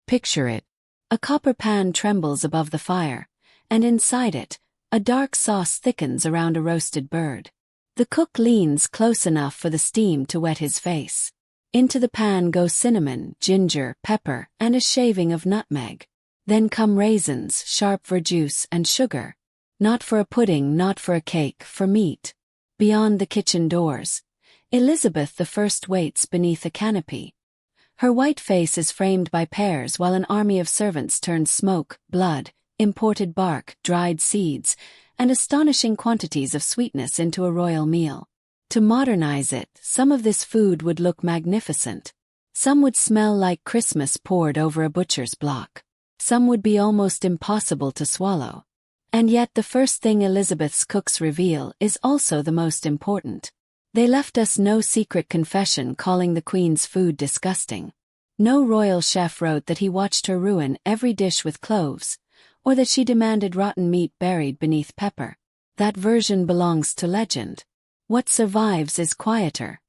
Picture it. A copper pan trembles above the fire, and inside it, a dark sauce thickens around a roasted bird. The cook leans close enough for the steam to wet his face. Into the pan go cinnamon, ginger, pepper, and a shaving of nutmeg. Then come raisins, sharp verjuice, and sugar. Not for a pudding, not for a cake, for meat. Beyond the kitchen doors, Elizabeth I waits beneath a canopy. Her white face is framed by pears while an army of servants turns smoke, blood, imported bark, dried seeds, and astonishing quantities of sweetness into a royal meal. To modernize it, some of this food would look magnificent. Some would smell like Christmas poured over a butcher's block. Some would be almost impossible to swallow. And yet the first thing Elizabeth's cooks reveal is also the most important. They left us no secret confession calling the Queen's food disgusting. No royal chef wrote that he watched her ruin every dish with cloves, or that she demanded rotten meat buried beneath pepper. That version belongs to legend. What survives is quieter,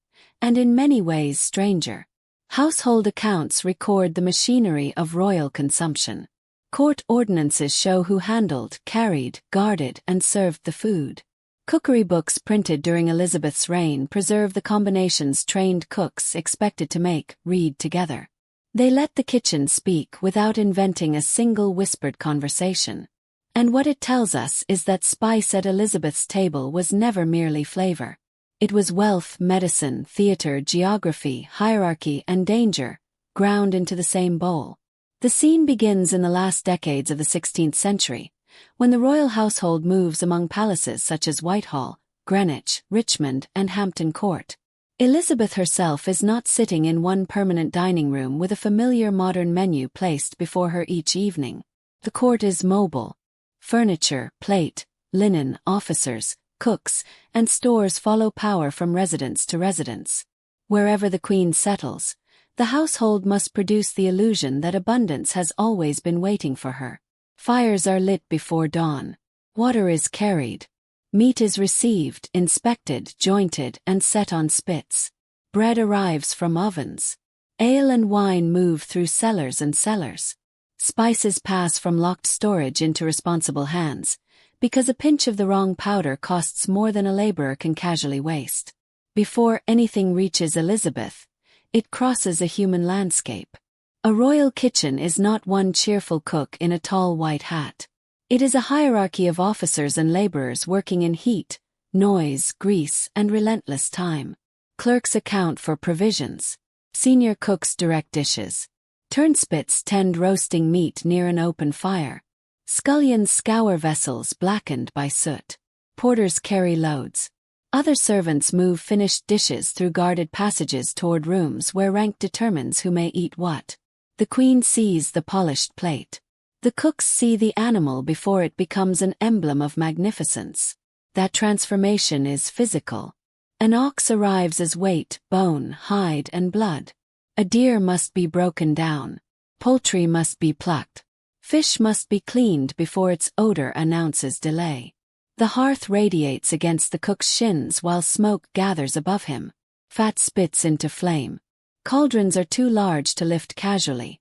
and in many ways stranger. Household accounts record the machinery of royal consumption. Court ordinances show who handled, carried, guarded, and served the food. Cookery books printed during Elizabeth's reign preserve the combinations trained cooks expected to make, read together. They let the kitchen speak without inventing a single whispered conversation. And what it tells us is that spice at Elizabeth's table was never merely flavor. It was wealth, medicine, theater, geography, hierarchy, and danger, ground into the same bowl. The scene begins in the last decades of the 16th century, when the royal household moves among palaces such as Whitehall, Greenwich, Richmond, and Hampton Court. Elizabeth herself is not sitting in one permanent dining room with a familiar modern menu placed before her each evening. The court is mobile. Furniture, plate, linen, officers, cooks, and stores follow power from residence to residence. Wherever the Queen settles, the household must produce the illusion that abundance has always been waiting for her. Fires are lit before dawn. Water is carried. Meat is received, inspected, jointed, and set on spits. Bread arrives from ovens. Ale and wine move through cellars and cellars. Spices pass from locked storage into responsible hands, because a pinch of the wrong powder costs more than a laborer can casually waste. Before anything reaches Elizabeth, it crosses a human landscape. A royal kitchen is not one cheerful cook in a tall white hat. It is a hierarchy of officers and laborers working in heat, noise, grease, and relentless time. Clerks account for provisions. Senior cooks direct dishes. Turnspits tend roasting meat near an open fire. Scullions scour vessels blackened by soot. Porters carry loads. Other servants move finished dishes through guarded passages toward rooms where rank determines who may eat what. The Queen sees the polished plate. The cooks see the animal before it becomes an emblem of magnificence. That transformation is physical. An ox arrives as weight, bone, hide, and blood. A deer must be broken down. Poultry must be plucked. Fish must be cleaned before its odor announces delay. The hearth radiates against the cook's shins while smoke gathers above him. Fat spits into flame. Cauldrons are too large to lift casually,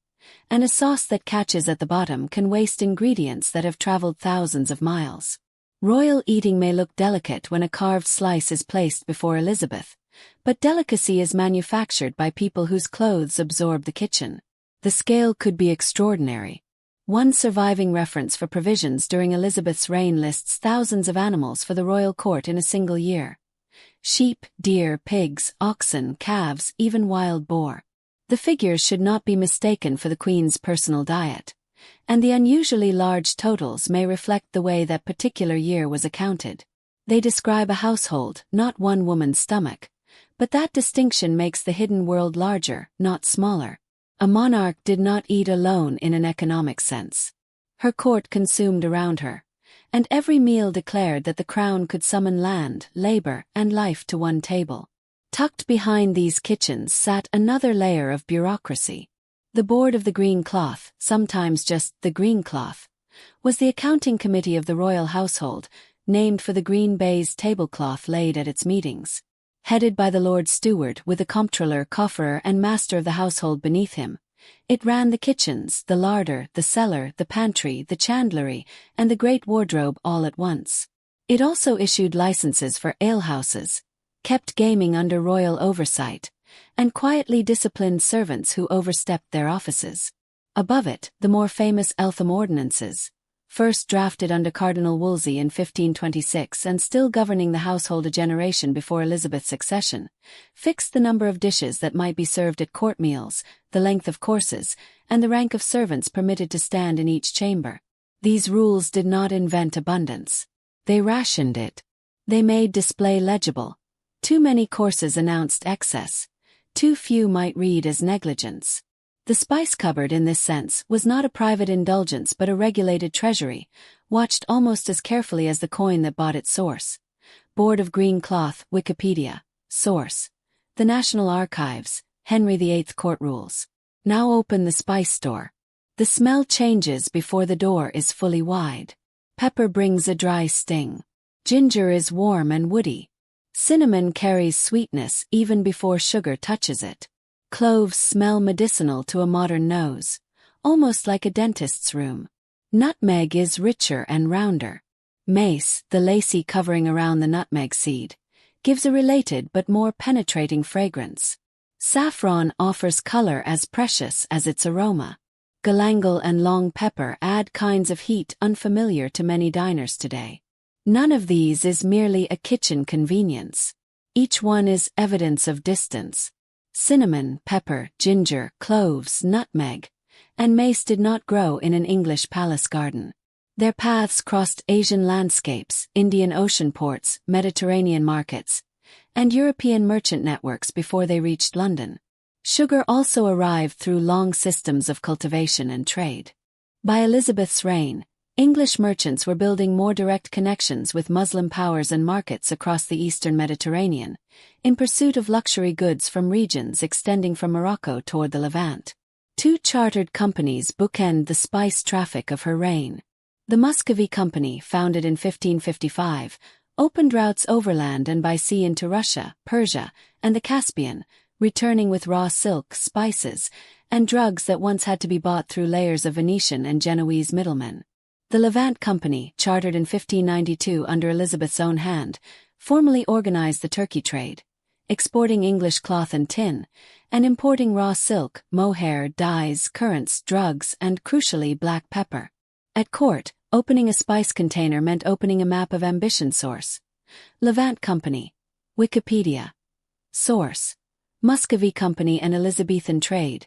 and a sauce that catches at the bottom can waste ingredients that have traveled thousands of miles. Royal eating may look delicate when a carved slice is placed before Elizabeth, but delicacy is manufactured by people whose clothes absorb the kitchen. The scale could be extraordinary. One surviving reference for provisions during Elizabeth's reign lists thousands of animals for the royal court in a single year. Sheep, deer, pigs, oxen, calves, even wild boar. The figures should not be mistaken for the Queen's personal diet, and the unusually large totals may reflect the way that particular year was accounted. They describe a household, not one woman's stomach, but that distinction makes the hidden world larger, not smaller. A monarch did not eat alone in an economic sense. Her court consumed around her, and every meal declared that the crown could summon land, labor, and life to one table. Tucked behind these kitchens sat another layer of bureaucracy. The Board of the Green Cloth, sometimes just the Green Cloth, was the accounting committee of the royal household, named for the green baize tablecloth laid at its meetings. Headed by the Lord Steward with the comptroller, cofferer, and master of the household beneath him, It ran the kitchens, the larder, the cellar, the pantry, the chandlery, and the great wardrobe all at once. It also issued licenses for alehouses, kept gaming under royal oversight, and quietly disciplined servants who overstepped their offices. Above it, the more famous Eltham Ordinances, first drafted under Cardinal Wolsey in 1526 and still governing the household a generation before Elizabeth's accession, fixed the number of dishes that might be served at court meals, the length of courses, and the rank of servants permitted to stand in each chamber. These rules did not invent abundance. They rationed it. They made display legible. Too many courses announced excess. Too few might read as negligence. The spice cupboard in this sense was not a private indulgence but a regulated treasury, watched almost as carefully as the coin that bought its source. Board of Green Cloth, Wikipedia. Source: The National Archives, Henry VIII Court Rules. Now open the spice store. The smell changes before the door is fully wide. Pepper brings a dry sting. Ginger is warm and woody. Cinnamon carries sweetness even before sugar touches it. Cloves smell medicinal to a modern nose, almost like a dentist's room. Nutmeg is richer and rounder. Mace, the lacy covering around the nutmeg seed, gives a related but more penetrating fragrance. Saffron offers color as precious as its aroma. Galangal and long pepper add kinds of heat unfamiliar to many diners today. None of these is merely a kitchen convenience. Each one is evidence of distance. Cinnamon, pepper, ginger, cloves, nutmeg, and mace did not grow in an English palace garden. Their paths crossed Asian landscapes, Indian Ocean ports, Mediterranean markets, and European merchant networks before they reached London. Sugar also arrived through long systems of cultivation and trade. By Elizabeth's reign, English merchants were building more direct connections with Muslim powers and markets across the eastern Mediterranean, in pursuit of luxury goods from regions extending from Morocco toward the Levant. Two chartered companies bookend the spice traffic of her reign. The Muscovy Company, founded in 1555, opened routes overland and by sea into Russia, Persia, and the Caspian, returning with raw silk, spices, and drugs that once had to be bought through layers of Venetian and Genoese middlemen. The Levant Company, chartered in 1592 under Elizabeth's own hand, formally organized the Turkey trade, exporting English cloth and tin, and importing raw silk, mohair, dyes, currants, drugs, and, crucially, black pepper. At court, opening a spice container meant opening a map of ambition. Source: Levant Company. Wikipedia. Source: Muscovy Company and Elizabethan Trade.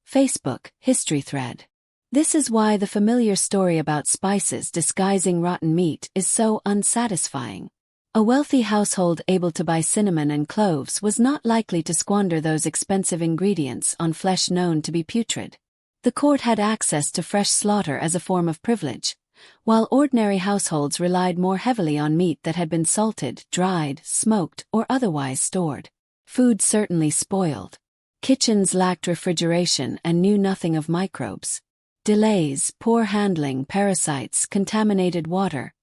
Facebook, history thread. This is why the familiar story about spices disguising rotten meat is so unsatisfying. A wealthy household able to buy cinnamon and cloves was not likely to squander those expensive ingredients on flesh known to be putrid. The court had access to fresh slaughter as a form of privilege, while ordinary households relied more heavily on meat that had been salted, dried, smoked, or otherwise stored. Food certainly spoiled. Kitchens lacked refrigeration and knew nothing of microbes. Delays, poor handling, parasites, contaminated water,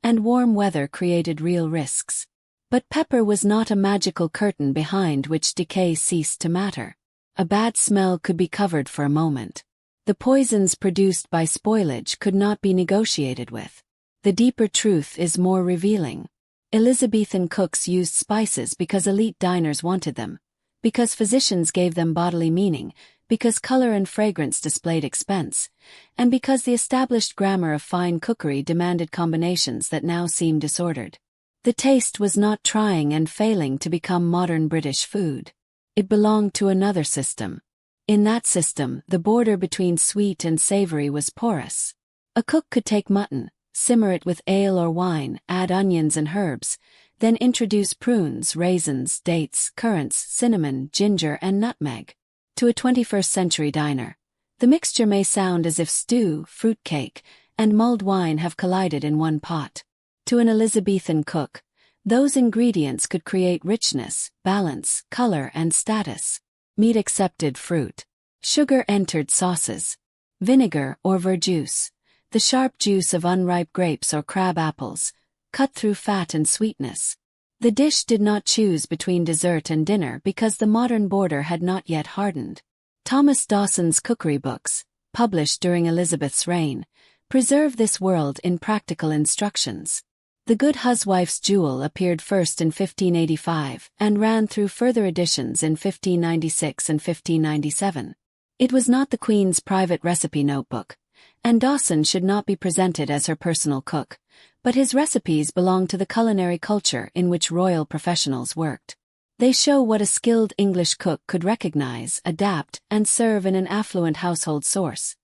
and warm weather created real risks. But pepper was not a magical curtain behind which decay ceased to matter. A bad smell could be covered for a moment. The poisons produced by spoilage could not be negotiated with. The deeper truth is more revealing. Elizabethan cooks used spices because elite diners wanted them, because physicians gave them bodily meaning, because color and fragrance displayed expense, and because the established grammar of fine cookery demanded combinations that now seem disordered. The taste was not trying and failing to become modern British food. It belonged to another system. In that system, the border between sweet and savory was porous. A cook could take mutton, simmer it with ale or wine, add onions and herbs, then introduce prunes, raisins, dates, currants, cinnamon, ginger, and nutmeg. To a 21st-century diner, the mixture may sound as if stew, fruitcake, and mulled wine have collided in one pot. To an Elizabethan cook, those ingredients could create richness, balance, color, and status. Meat accepted fruit. Sugar entered sauces. Vinegar or verjuice, the sharp juice of unripe grapes or crab apples, cut through fat and sweetness. The dish did not choose between dessert and dinner because the modern border had not yet hardened. Thomas Dawson's cookery books, published during Elizabeth's reign, preserve this world in practical instructions. The Good Huswife's Jewel appeared first in 1585 and ran through further editions in 1596 and 1597. It was not the Queen's private recipe notebook, and Dawson should not be presented as her personal cook, but his recipes belong to the culinary culture in which royal professionals worked. They show what a skilled English cook could recognize, adapt, and serve in an affluent household source.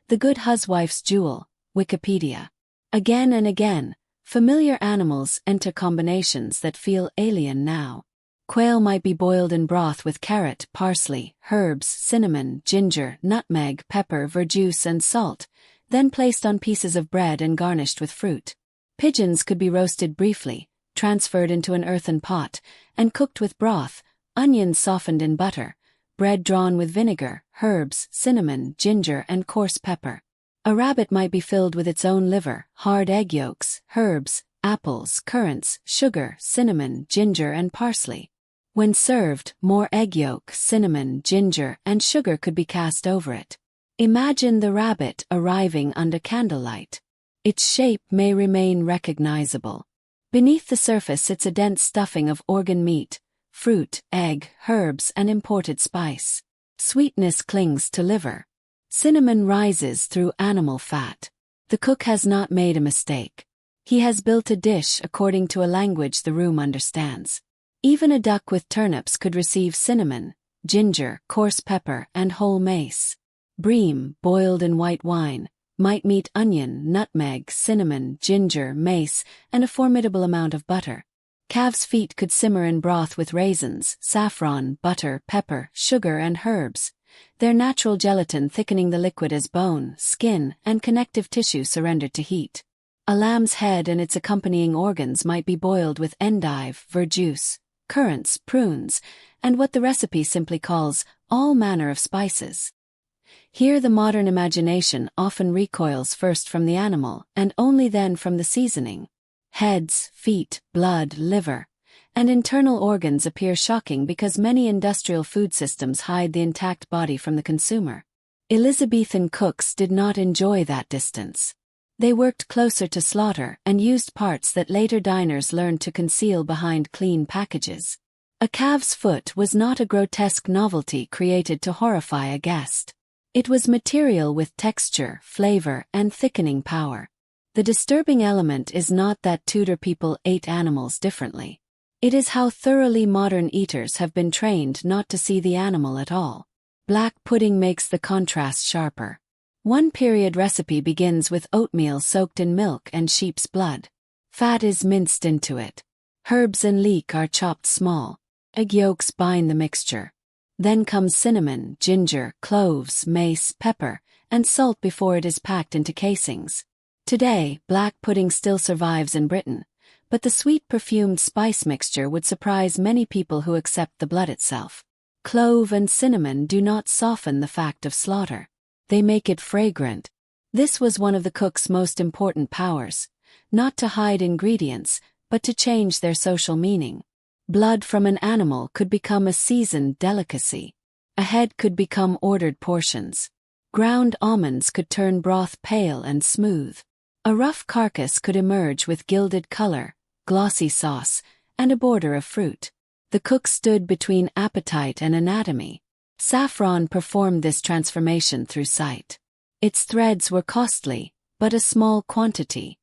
The Good Huswife's Jewel, Wikipedia. Again and again, familiar animals enter combinations that feel alien now. Quail might be boiled in broth with carrot, parsley, herbs, cinnamon, ginger, nutmeg, pepper, verjuice, and salt, then placed on pieces of bread and garnished with fruit. Pigeons could be roasted briefly, transferred into an earthen pot, and cooked with broth, onions softened in butter, bread drawn with vinegar, herbs, cinnamon, ginger, and coarse pepper. A rabbit might be filled with its own liver, hard egg yolks, herbs, apples, currants, sugar, cinnamon, ginger, and parsley. When served, more egg yolk, cinnamon, ginger, and sugar could be cast over it. Imagine the rabbit arriving under candlelight. Its shape may remain recognizable. Beneath the surface sits a dense stuffing of organ meat, fruit, egg, herbs, and imported spice. Sweetness clings to liver. Cinnamon rises through animal fat. The cook has not made a mistake. He has built a dish according to a language the room understands. Even a duck with turnips could receive cinnamon, ginger, coarse pepper, and whole mace. Bream, boiled in white wine, might meet onion, nutmeg, cinnamon, ginger, mace, and a formidable amount of butter. Calves' feet could simmer in broth with raisins, saffron, butter, pepper, sugar, and herbs, their natural gelatin thickening the liquid as bone, skin, and connective tissue surrendered to heat. A lamb's head and its accompanying organs might be boiled with endive, verjuice, currants, prunes, and what the recipe simply calls all manner of spices. Here the modern imagination often recoils first from the animal and only then from the seasoning. Heads, feet, blood, liver, and internal organs appear shocking because many industrial food systems hide the intact body from the consumer. Elizabethan cooks did not enjoy that distance. They worked closer to slaughter and used parts that later diners learned to conceal behind clean packages. A calf's foot was not a grotesque novelty created to horrify a guest. It was material with texture, flavor, and thickening power. The disturbing element is not that Tudor people ate animals differently. It is how thoroughly modern eaters have been trained not to see the animal at all. Black pudding makes the contrast sharper. One period recipe begins with oatmeal soaked in milk and sheep's blood. Fat is minced into it. Herbs and leek are chopped small. Egg yolks bind the mixture. Then comes cinnamon, ginger, cloves, mace, pepper, and salt before it is packed into casings. Today, black pudding still survives in Britain, but the sweet perfumed spice mixture would surprise many people who accept the blood itself. Clove and cinnamon do not soften the fact of slaughter. They make it fragrant. This was one of the cook's most important powers, not to hide ingredients, but to change their social meaning. Blood from an animal could become a seasoned delicacy. A head could become ordered portions. Ground almonds could turn broth pale and smooth. A rough carcass could emerge with gilded color, glossy sauce, and a border of fruit. The cook stood between appetite and anatomy. Saffron performed this transformation through sight. Its threads were costly, but a small quantity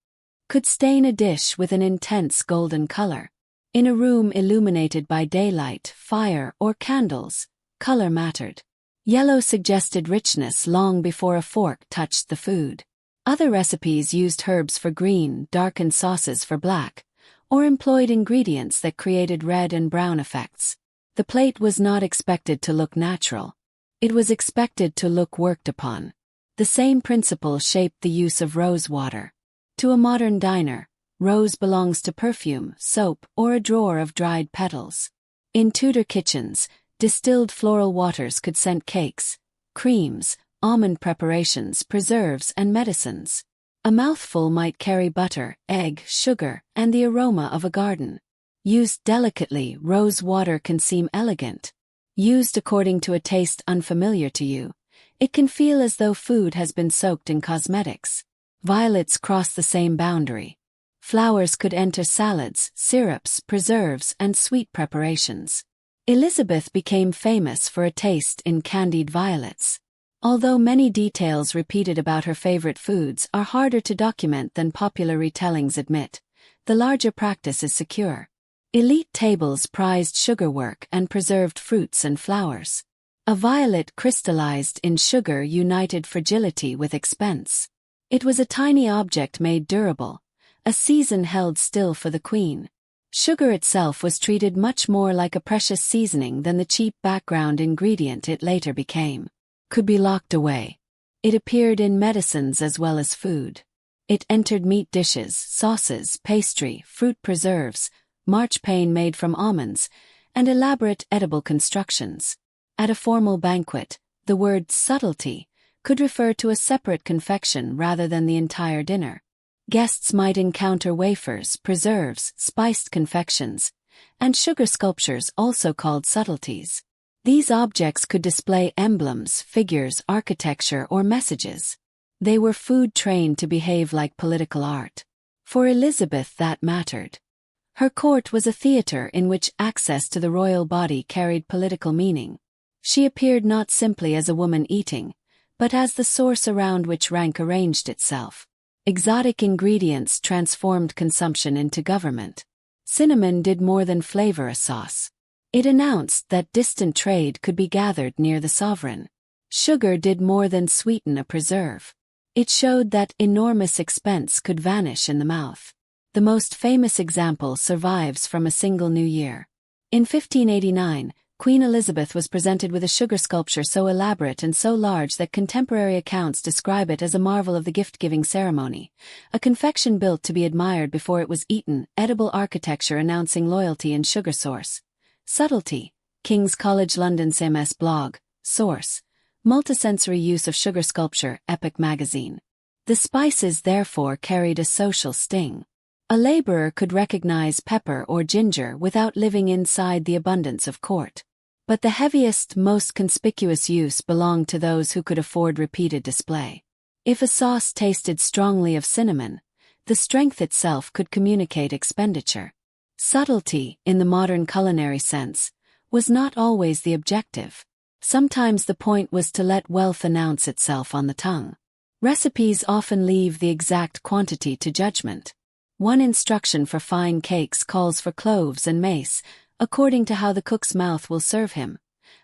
could stain a dish with an intense golden color. In a room illuminated by daylight, fire, or candles, color mattered. Yellow suggested richness long before a fork touched the food. Other recipes used herbs for green, darkened sauces for black, or employed ingredients that created red and brown effects. The plate was not expected to look natural. It was expected to look worked upon. The same principle shaped the use of rose water. To a modern diner, rose belongs to perfume, soap, or a drawer of dried petals. In Tudor kitchens, distilled floral waters could scent cakes, creams, almond preparations, preserves, and medicines. A mouthful might carry butter, egg, sugar, and the aroma of a garden. Used delicately, rose water can seem elegant. Used according to a taste unfamiliar to you, it can feel as though food has been soaked in cosmetics. Violets cross the same boundary. Flowers could enter salads, syrups, preserves, and sweet preparations. Elizabeth became famous for a taste in candied violets. Although many details repeated about her favorite foods are harder to document than popular retellings admit, the larger practice is secure. Elite tables prized sugarwork and preserved fruits and flowers. A violet crystallized in sugar united fragility with expense. It was a tiny object made durable, a season held still for the queen. Sugar itself was treated much more like a precious seasoning than the cheap background ingredient it later became. Could be locked away. It appeared in medicines as well as food. It entered meat dishes, sauces, pastry, fruit preserves, marchpane made from almonds, and elaborate edible constructions. At a formal banquet, the word subtlety could refer to a separate confection rather than the entire dinner. Guests might encounter wafers, preserves, spiced confections, and sugar sculptures also called subtleties. These objects could display emblems, figures, architecture, or messages. They were food trained to behave like political art. For Elizabeth that mattered. Her court was a theater in which access to the royal body carried political meaning. She appeared not simply as a woman eating, but as the source around which rank arranged itself. Exotic ingredients transformed consumption into government. Cinnamon did more than flavor a sauce. It announced that distant trade could be gathered near the sovereign. Sugar did more than sweeten a preserve. It showed that enormous expense could vanish in the mouth. The most famous example survives from a single New Year. In 1589, Queen Elizabeth was presented with a sugar sculpture so elaborate and so large that contemporary accounts describe it as a marvel of the gift-giving ceremony, a confection built to be admired before it was eaten, edible architecture announcing loyalty and sugar source. Subtlety, King's College London CMS blog, source, multisensory use of sugar sculpture, Epic magazine. The spices therefore carried a social sting. A laborer could recognize pepper or ginger without living inside the abundance of court. But the heaviest, most conspicuous use belonged to those who could afford repeated display. If a sauce tasted strongly of cinnamon, the strength itself could communicate expenditure. Subtlety, in the modern culinary sense, was not always the objective. Sometimes the point was to let wealth announce itself on the tongue. Recipes often leave the exact quantity to judgment. One instruction for fine cakes calls for cloves and mace, according to how the cook's mouth will serve him,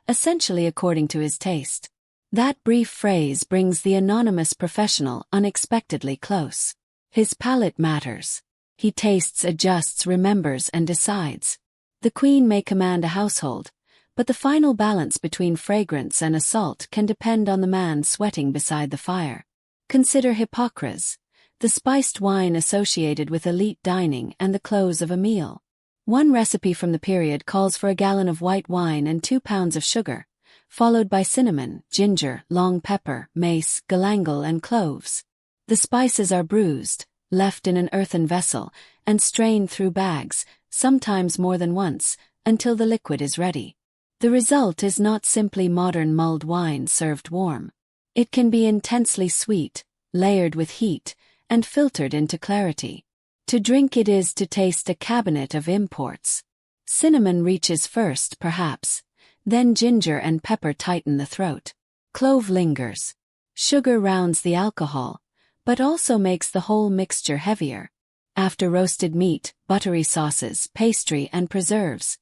essentially according to his taste. That brief phrase brings the anonymous professional unexpectedly close. His palate matters. He tastes, adjusts, remembers, and decides. The queen may command a household, but the final balance between fragrance and assault can depend on the man sweating beside the fire. Consider Hippocras, the spiced wine associated with elite dining and the close of a meal. One recipe from the period calls for a gallon of white wine and 2 pounds of sugar, followed by cinnamon, ginger, long pepper, mace, galangal, and cloves. The spices are bruised, left in an earthen vessel, and strained through bags, sometimes more than once, until the liquid is ready. The result is not simply modern mulled wine served warm. It can be intensely sweet, layered with heat, and filtered into clarity. To drink it is to taste a cabinet of imports. Cinnamon reaches first, perhaps, then ginger and pepper tighten the throat. Clove lingers. Sugar rounds the alcohol, but also makes the whole mixture heavier. After roasted meat, buttery sauces, pastry, and preserves,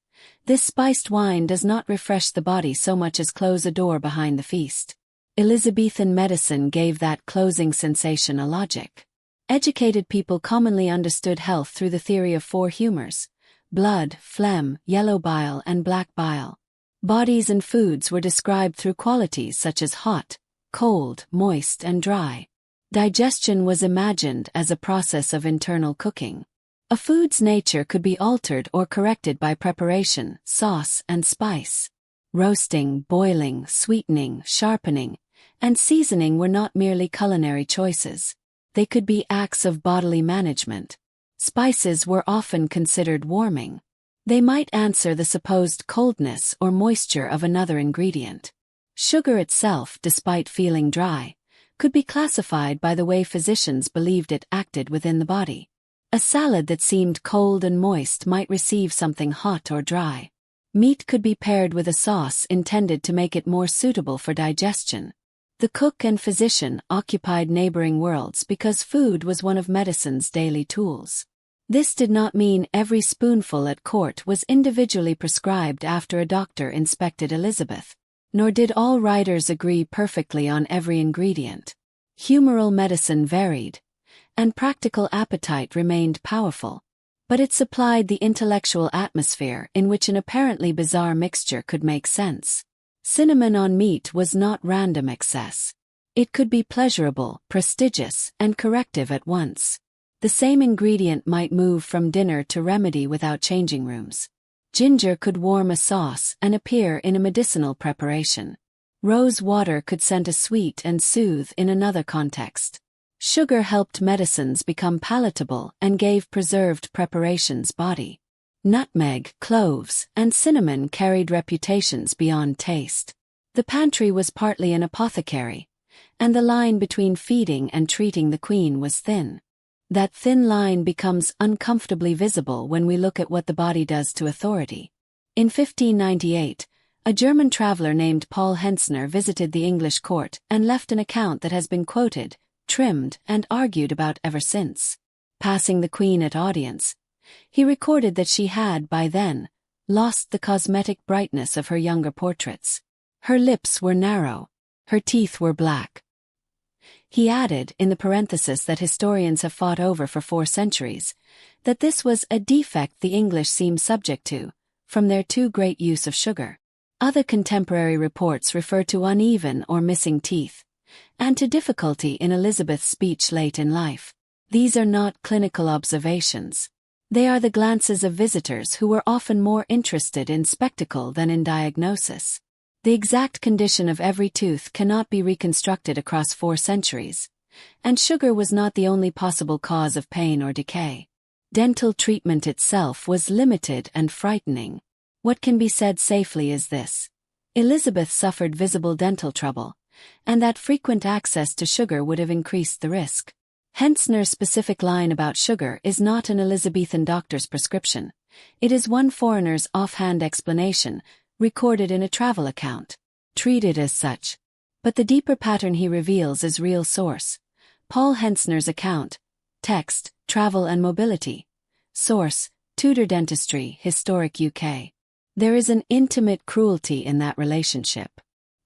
this spiced wine does not refresh the body so much as close a door behind the feast. Elizabethan medicine gave that closing sensation a logic. Educated people commonly understood health through the theory of 4 humors: blood, phlegm, yellow bile, and black bile. Bodies and foods were described through qualities such as hot, cold, moist, and dry. Digestion was imagined as a process of internal cooking. A food's nature could be altered or corrected by preparation, sauce, and spice. Roasting, boiling, sweetening, sharpening, and seasoning were not merely culinary choices. They could be acts of bodily management. Spices were often considered warming. They might answer the supposed coldness or moisture of another ingredient. Sugar itself, despite feeling dry, could be classified by the way physicians believed it acted within the body. A salad that seemed cold and moist might receive something hot or dry. Meat could be paired with a sauce intended to make it more suitable for digestion. The cook and physician occupied neighboring worlds because food was one of medicine's daily tools. This did not mean every spoonful at court was individually prescribed after a doctor inspected Elizabeth, nor did all writers agree perfectly on every ingredient. Humoral medicine varied, and practical appetite remained powerful, but it supplied the intellectual atmosphere in which an apparently bizarre mixture could make sense. Cinnamon on meat was not random excess. It could be pleasurable, prestigious, and corrective at once. The same ingredient might move from dinner to remedy without changing rooms. Ginger could warm a sauce and appear in a medicinal preparation. Rose water could scent a sweet and soothe in another context. Sugar helped medicines become palatable and gave preserved preparations body. Nutmeg, cloves, and cinnamon carried reputations beyond taste. The pantry was partly an apothecary, and the line between feeding and treating the queen was thin. That thin line becomes uncomfortably visible when we look at what the body does to authority. In 1598, a German traveler named Paul Hentzner visited the English court and left an account that has been quoted, trimmed, and argued about ever since. Passing the queen at audience, he recorded that she had, by then, lost the cosmetic brightness of her younger portraits. Her lips were narrow. Her teeth were black. He added, in the parenthesis that historians have fought over for 4 centuries, that this was a defect the English seemed subject to, from their too great use of sugar. Other contemporary reports refer to uneven or missing teeth, and to difficulty in Elizabeth's speech late in life. These are not clinical observations. They are the glances of visitors who were often more interested in spectacle than in diagnosis. The exact condition of every tooth cannot be reconstructed across 4 centuries, and sugar was not the only possible cause of pain or decay. Dental treatment itself was limited and frightening. What can be said safely is this: Elizabeth suffered visible dental trouble, and that frequent access to sugar would have increased the risk. Hentzner's specific line about sugar is not an Elizabethan doctor's prescription. It is one foreigner's offhand explanation, recorded in a travel account. Treated as such. But the deeper pattern he reveals is real source. Paul Hentzner's account. Text, Travel and Mobility. Source, Tudor Dentistry, Historic UK. There is an intimate cruelty in that relationship.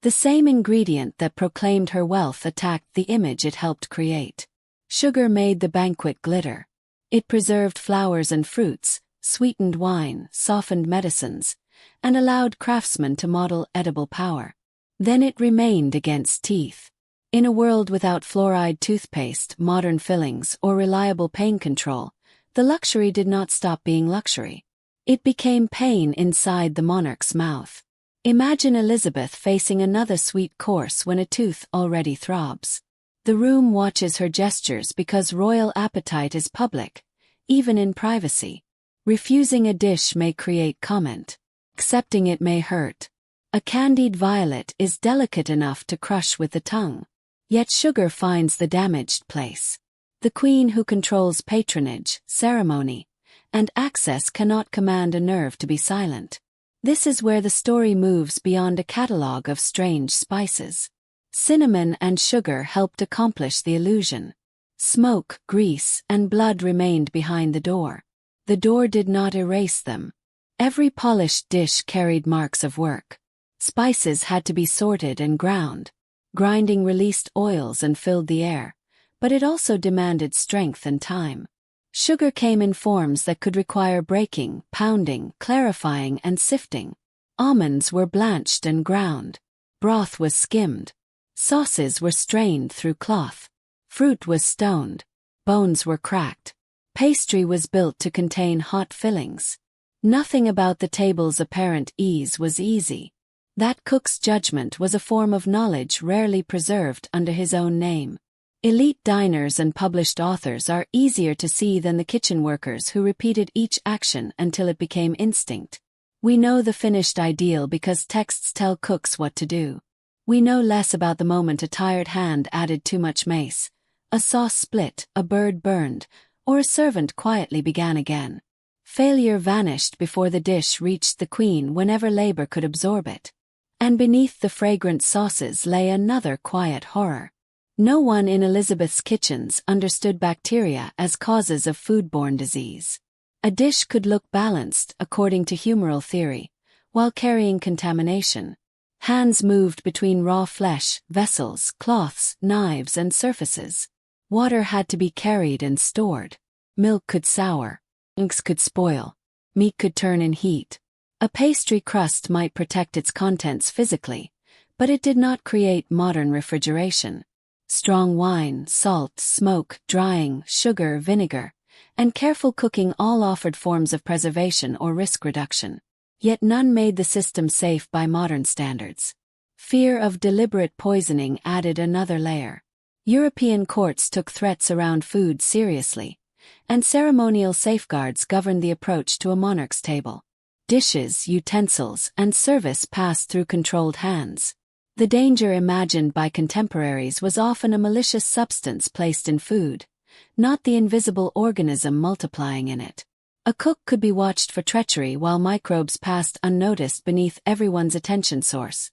The same ingredient that proclaimed her wealth attacked the image it helped create. Sugar made the banquet glitter. It preserved flowers and fruits, sweetened wine, softened medicines, and allowed craftsmen to model edible power. Then it remained against teeth. In a world without fluoride toothpaste, modern fillings, or reliable pain control, the luxury did not stop being luxury. It became pain inside the monarch's mouth. Imagine Elizabeth facing another sweet course when a tooth already throbs. The room watches her gestures because royal appetite is public, even in privacy. Refusing a dish may create comment. Accepting it may hurt. A candied violet is delicate enough to crush with the tongue. Yet sugar finds the damaged place. The queen who controls patronage, ceremony, and access cannot command a nerve to be silent. This is where the story moves beyond a catalogue of strange spices. Cinnamon and sugar helped accomplish the illusion. Smoke, grease, and blood remained behind the door. The door did not erase them. Every polished dish carried marks of work. Spices had to be sorted and ground. Grinding released oils and filled the air, but it also demanded strength and time. Sugar came in forms that could require breaking, pounding, clarifying, and sifting. Almonds were blanched and ground. Broth was skimmed. Sauces were strained through cloth. Fruit was stoned. Bones were cracked. Pastry was built to contain hot fillings. Nothing about the table's apparent ease was easy. That cook's judgment was a form of knowledge rarely preserved under his own name. Elite diners and published authors are easier to see than the kitchen workers who repeated each action until it became instinct. We know the finished ideal because texts tell cooks what to do. We know less about the moment a tired hand added too much mace, a sauce split, a bird burned, or a servant quietly began again. Failure vanished before the dish reached the queen whenever labor could absorb it. And beneath the fragrant sauces lay another quiet horror. No one in Elizabeth's kitchens understood bacteria as causes of foodborne disease. A dish could look balanced, according to humoral theory, while carrying contamination. Hands moved between raw flesh, vessels, cloths, knives, and surfaces. Water had to be carried and stored. Milk could sour. Eggs could spoil. Meat could turn in heat. A pastry crust might protect its contents physically, but it did not create modern refrigeration. Strong wine, salt, smoke, drying, sugar, vinegar, and careful cooking all offered forms of preservation or risk reduction. Yet none made the system safe by modern standards. Fear of deliberate poisoning added another layer. European courts took threats around food seriously, and ceremonial safeguards governed the approach to a monarch's table. Dishes, utensils, and service passed through controlled hands. The danger imagined by contemporaries was often a malicious substance placed in food, not the invisible organism multiplying in it. A cook could be watched for treachery while microbes passed unnoticed beneath everyone's attention source.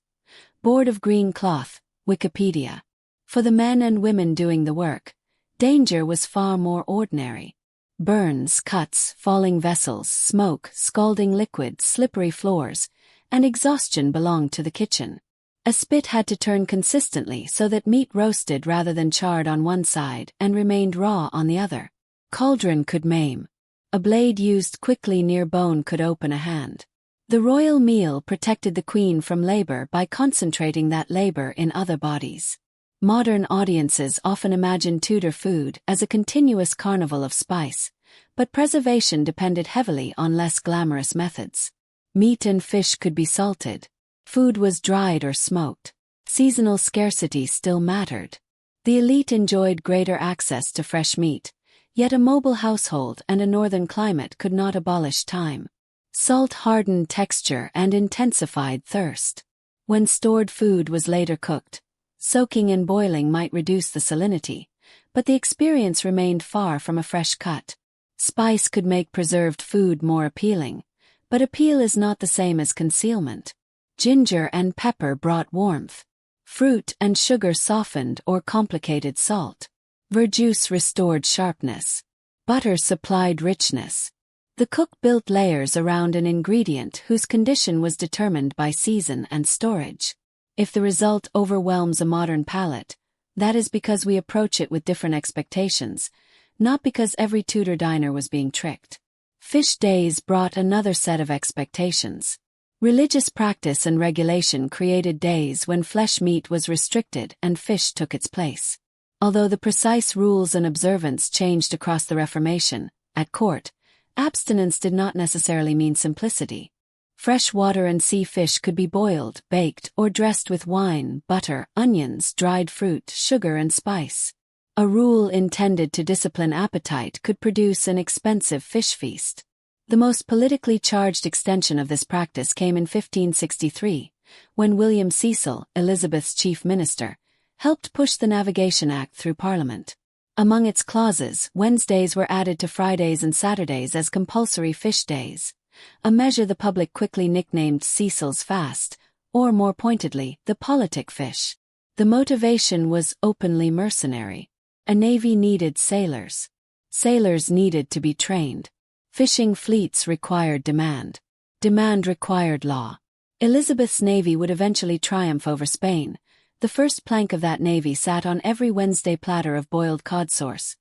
Board of Green Cloth, Wikipedia. For the men and women doing the work, danger was far more ordinary. Burns, cuts, falling vessels, smoke, scalding liquid, slippery floors, and exhaustion belonged to the kitchen. A spit had to turn consistently so that meat roasted rather than charred on one side and remained raw on the other. Cauldron could maim. A blade used quickly near bone could open a hand. The royal meal protected the queen from labor by concentrating that labor in other bodies. Modern audiences often imagine Tudor food as a continuous carnival of spice, but preservation depended heavily on less glamorous methods. Meat and fish could be salted. Food was dried or smoked. Seasonal scarcity still mattered. The elite enjoyed greater access to fresh meat, yet a mobile household and a northern climate could not abolish time. Salt hardened texture and intensified thirst. When stored food was later cooked, soaking and boiling might reduce the salinity, but the experience remained far from a fresh cut. Spice could make preserved food more appealing, but appeal is not the same as concealment. Ginger and pepper brought warmth. Fruit and sugar softened or complicated salt. Verjuice restored sharpness. Butter supplied richness. The cook built layers around an ingredient whose condition was determined by season and storage. If the result overwhelms a modern palate, that is because we approach it with different expectations, not because every Tudor diner was being tricked. Fish days brought another set of expectations. Religious practice and regulation created days when flesh meat was restricted and fish took its place. Although the precise rules and observance changed across the Reformation, at court, abstinence did not necessarily mean simplicity. Fresh water and sea fish could be boiled, baked, or dressed with wine, butter, onions, dried fruit, sugar, and spice. A rule intended to discipline appetite could produce an expensive fish feast. The most politically charged extension of this practice came in 1563, when William Cecil, Elizabeth's chief minister, helped push the Navigation Act through Parliament. Among its clauses, Wednesdays were added to Fridays and Saturdays as compulsory fish days, a measure the public quickly nicknamed Cecil's Fast, or more pointedly, the politic fish. The motivation was openly mercenary. A navy needed sailors. Sailors needed to be trained. Fishing fleets required demand. Demand required law. Elizabeth's navy would eventually triumph over Spain. The first plank of that navy sat on every Wednesday platter of boiled cod sauce.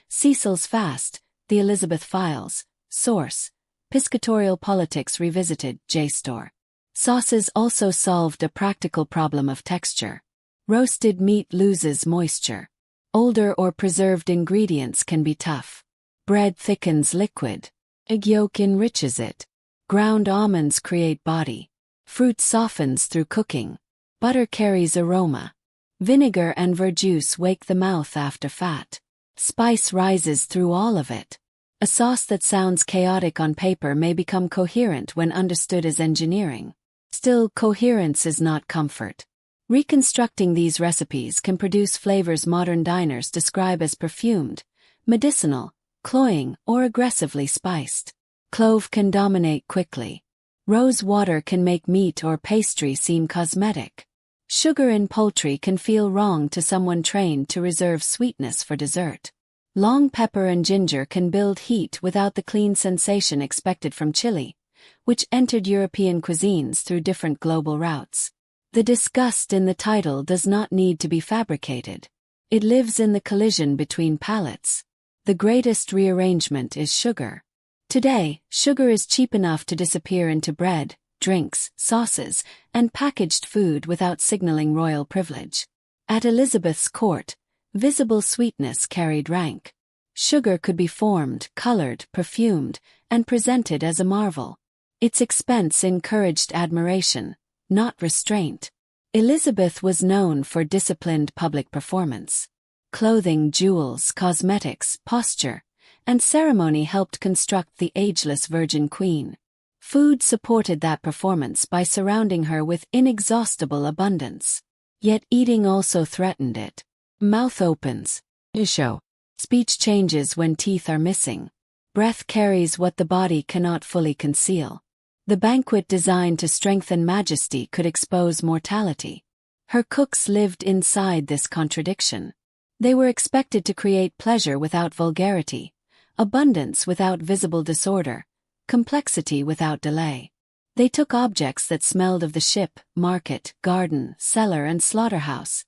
Cecil's Fast, the Elizabeth Files, source, Piscatorial Politics Revisited, JSTOR. Sauces also solved a practical problem of texture. Roasted meat loses moisture. Older or preserved ingredients can be tough. Bread thickens liquid. Egg yolk enriches it. Ground almonds create body. Fruit softens through cooking. Butter carries aroma. Vinegar and verjuice wake the mouth after fat. Spice rises through all of it. A sauce that sounds chaotic on paper may become coherent when understood as engineering. Still, coherence is not comfort. Reconstructing these recipes can produce flavors modern diners describe as perfumed, medicinal, cloying, or aggressively spiced. Clove can dominate quickly. Rose water can make meat or pastry seem cosmetic. Sugar in poultry can feel wrong to someone trained to reserve sweetness for dessert. Long pepper and ginger can build heat without the clean sensation expected from chili, which entered European cuisines through different global routes. The disgust in the title does not need to be fabricated. It lives in the collision between palates. The greatest rearrangement is sugar. Today, sugar is cheap enough to disappear into bread, drinks, sauces, and packaged food without signaling royal privilege. At Elizabeth's court, visible sweetness carried rank. Sugar could be formed, colored, perfumed, and presented as a marvel. Its expense encouraged admiration, not restraint. Elizabeth was known for disciplined public performance. Clothing, jewels, cosmetics, posture, and ceremony helped construct the ageless Virgin Queen. Food supported that performance by surrounding her with inexhaustible abundance. Yet eating also threatened it. Mouth opens. Show. Speech changes when teeth are missing. Breath carries what the body cannot fully conceal. The banquet designed to strengthen majesty could expose mortality. Her cooks lived inside this contradiction. They were expected to create pleasure without vulgarity, abundance without visible disorder, complexity without delay. They took objects that smelled of the ship, market, garden, cellar, and slaughterhouse,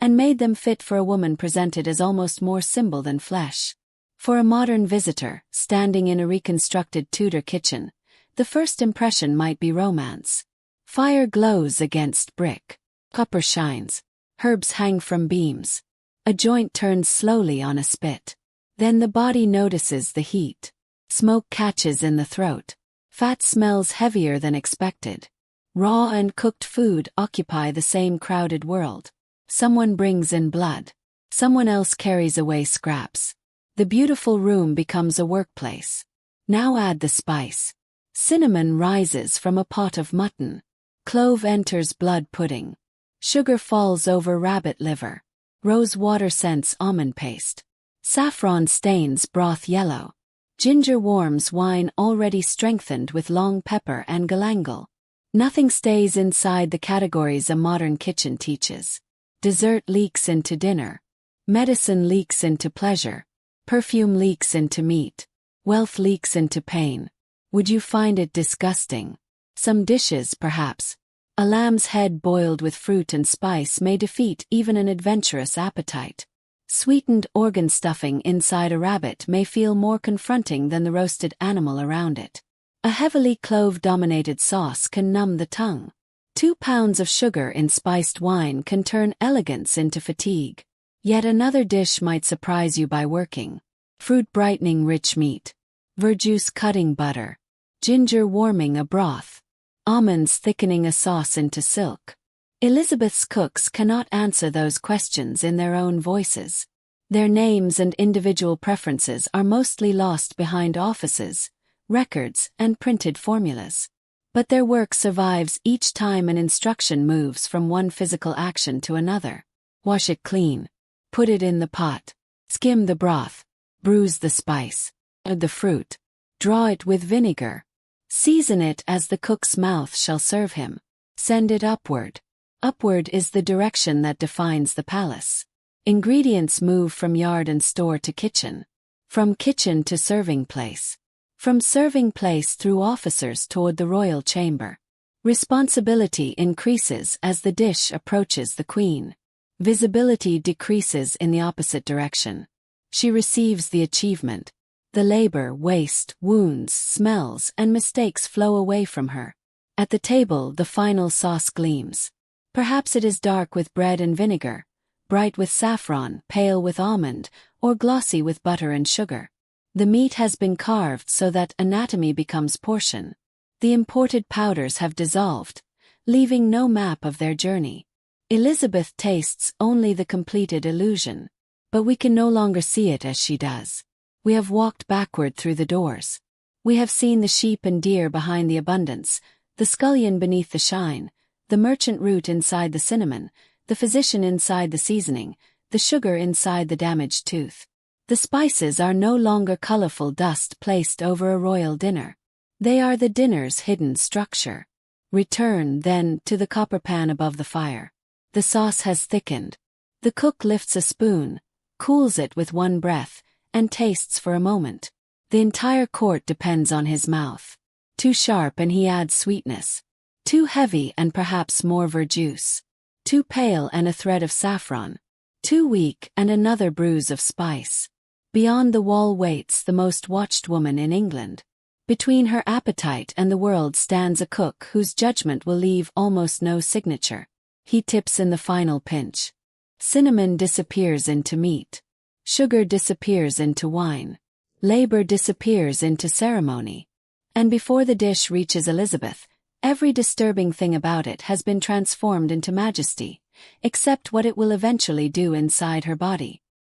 and made them fit for a woman presented as almost more symbol than flesh. For a modern visitor, standing in a reconstructed Tudor kitchen, the first impression might be romance. Fire glows against brick. Copper shines. Herbs hang from beams. A joint turns slowly on a spit. Then the body notices the heat. Smoke catches in the throat. Fat smells heavier than expected. Raw and cooked food occupy the same crowded world. Someone brings in blood. Someone else carries away scraps. The beautiful room becomes a workplace. Now add the spice. Cinnamon rises from a pot of mutton. Clove enters blood pudding. Sugar falls over rabbit liver. Rose water scents almond paste. Saffron stains broth yellow. Ginger warms wine already strengthened with long pepper and galangal. Nothing stays inside the categories a modern kitchen teaches. Dessert leaks into dinner. Medicine leaks into pleasure. Perfume leaks into meat. Wealth leaks into pain. Would you find it disgusting? Some dishes, perhaps. A lamb's head boiled with fruit and spice may defeat even an adventurous appetite. Sweetened organ stuffing inside a rabbit may feel more confronting than the roasted animal around it. A heavily clove-dominated sauce can numb the tongue. 2 pounds of sugar in spiced wine can turn elegance into fatigue. Yet another dish might surprise you by working. Fruit brightening rich meat. Verjuice cutting butter. Ginger warming a broth. Almonds thickening a sauce into silk. Elizabeth's cooks cannot answer those questions in their own voices. Their names and individual preferences are mostly lost behind offices, records, and printed formulas. But their work survives each time an instruction moves from one physical action to another. Wash it clean. Put it in the pot. Skim the broth. Bruise the spice. Add the fruit. Draw it with vinegar. Season it as the cook's mouth shall serve him. Send it upward. Upward is the direction that defines the palace. Ingredients move from yard and store to kitchen. From kitchen to serving place. From serving place through officers toward the royal chamber. Responsibility increases as the dish approaches the queen. Visibility decreases in the opposite direction. She receives the achievement. The labor, waste, wounds, smells, and mistakes flow away from her. At the table, the final sauce gleams. Perhaps it is dark with bread and vinegar, bright with saffron, pale with almond, or glossy with butter and sugar. The meat has been carved so that anatomy becomes portion. The imported powders have dissolved, leaving no map of their journey. Elizabeth tastes only the completed illusion. But we can no longer see it as she does. We have walked backward through the doors. We have seen the sheep and deer behind the abundance, the scullion beneath the shine, the merchant root inside the cinnamon, the physician inside the seasoning, the sugar inside the damaged tooth. The spices are no longer colorful dust placed over a royal dinner. They are the dinner's hidden structure. Return, then, to the copper pan above the fire. The sauce has thickened. The cook lifts a spoon, cools it with one breath, and tastes for a moment. The entire court depends on his mouth. Too sharp and he adds sweetness. Too heavy and perhaps more verjuice. Too pale and a thread of saffron. Too weak and another bruise of spice. Beyond the wall waits the most watched woman in England. Between her appetite and the world stands a cook whose judgment will leave almost no signature. He tips in the final pinch. Cinnamon disappears into meat. Sugar disappears into wine. Labor disappears into ceremony. And before the dish reaches Elizabeth, every disturbing thing about it has been transformed into majesty, except what it will eventually do inside her body.